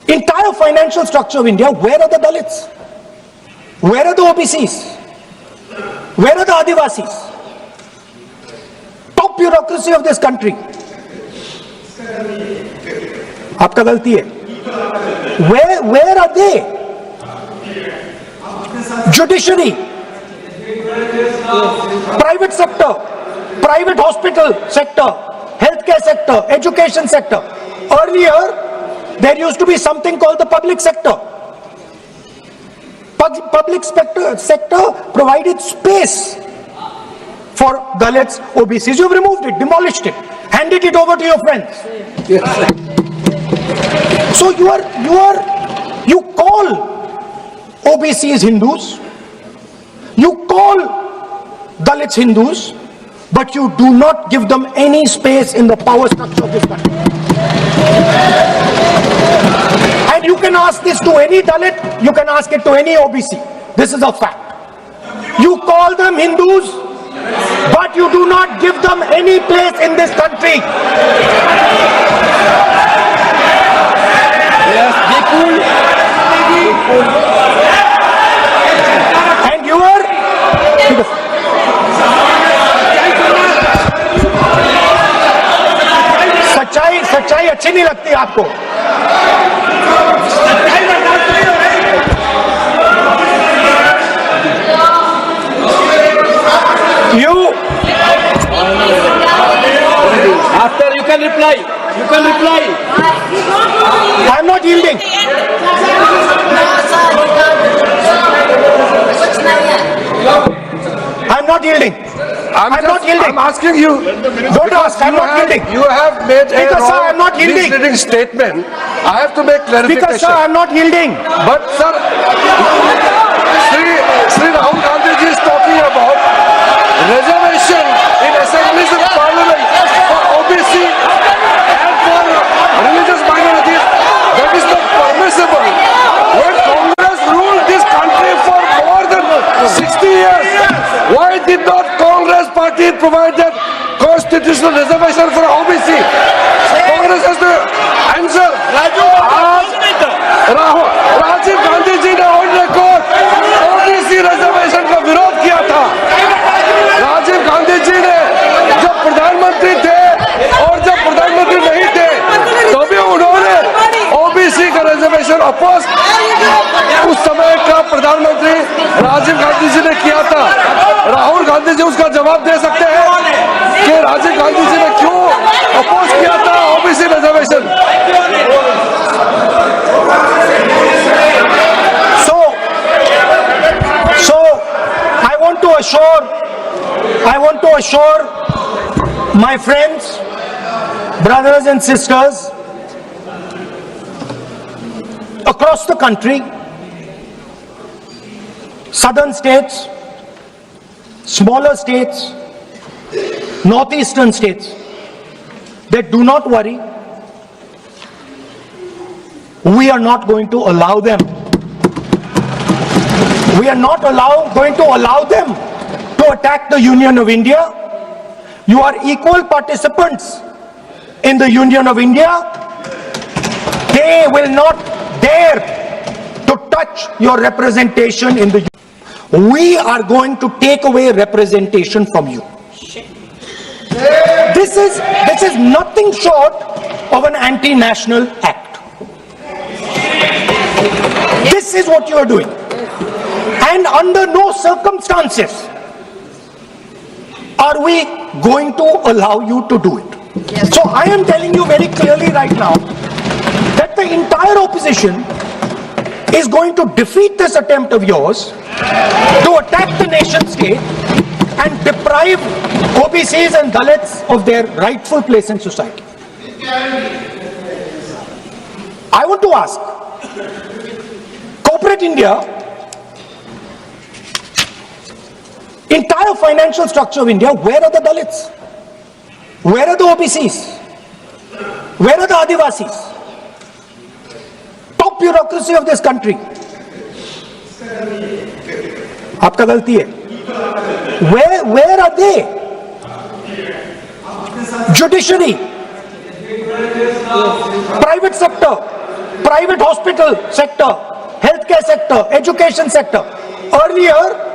Entire financial structure of India, where are the Dalits? Where are the OBCs? Where are the Adivasis? Top bureaucracy of this country. आपका गलती है. Where are they? Judiciary, private sector, private hospital sector, healthcare sector, education sector. Earlier, there used to be something called the public sector. Public sector provided space for Dalits, OBCs. You've removed it, demolished it, handed it over to your friends. So you call OBCs Hindus, you call Dalits Hindus, but you do not give them any space in the power structure of this country. And you can ask this to any Dalit, you can ask it to any OBC. This is a fact. You call them Hindus, but you do not give them any place in this country. Yes, be cool. And you are... सच्चाई अच्छी नहीं लगती आपको. You After you can reply. You can reply. I'm not yielding. I'm not yielding. I'm not yielding. I'm asking you. Don't ask. I'm not yielding. You have made a Because, sir, I'm not yielding. misleading statement. I have to make clarification. Because, sir, I'm not yielding. But, sir, Sri Rahul Gandhi ji is talking about reservation in assemblies of parliament for OBC and for religious minorities. That is not permissible. When Congress ruled this country for more than 60 years, why did not Congress party provide that constitutional reservation for OBC? Congress has to answer. Rajiv Gandhi ji ने on record OBC reservation का विरोध किया था. राजीव गांधी जी ने जब प्रधानमंत्री थे और जब प्रधानमंत्री नहीं थे तभी उन्होंने ओबीसी का रिजर्वेशन अपोज उस समय का प्रधानमंत्री राजीव गांधी जी ने किया था. राहुल गांधी जी उसका जवाब दे सकते हैं कि राजीव गांधी जी ने क्यों अपोज किया था OBC reservation. So I want to assure my friends, brothers and sisters across the country, southern states, smaller states, northeastern states, that do not worry. We are not going to allow them. We are not going to allow them to attack the Union of India. You are equal participants in the Union of India. They will not dare to touch your representation in the Union. We are going to take away representation from you. This is nothing short of an anti-national act. This is what you are doing. And under no circumstances are we going to allow you to do it. Yes. So I am telling you very clearly right now that the entire opposition is going to defeat this attempt of yours to attack the nation state and deprive OBCs and Dalits of their rightful place in society. I want to ask, corporate India, entire financial structure of India, where are the Dalits? Where are the OBCs? Where are the Adivasis? Top bureaucracy of this country. आपका गलती है. Where are they? Judiciary, private sector, private hospital sector, healthcare sector, education sector. Earlier,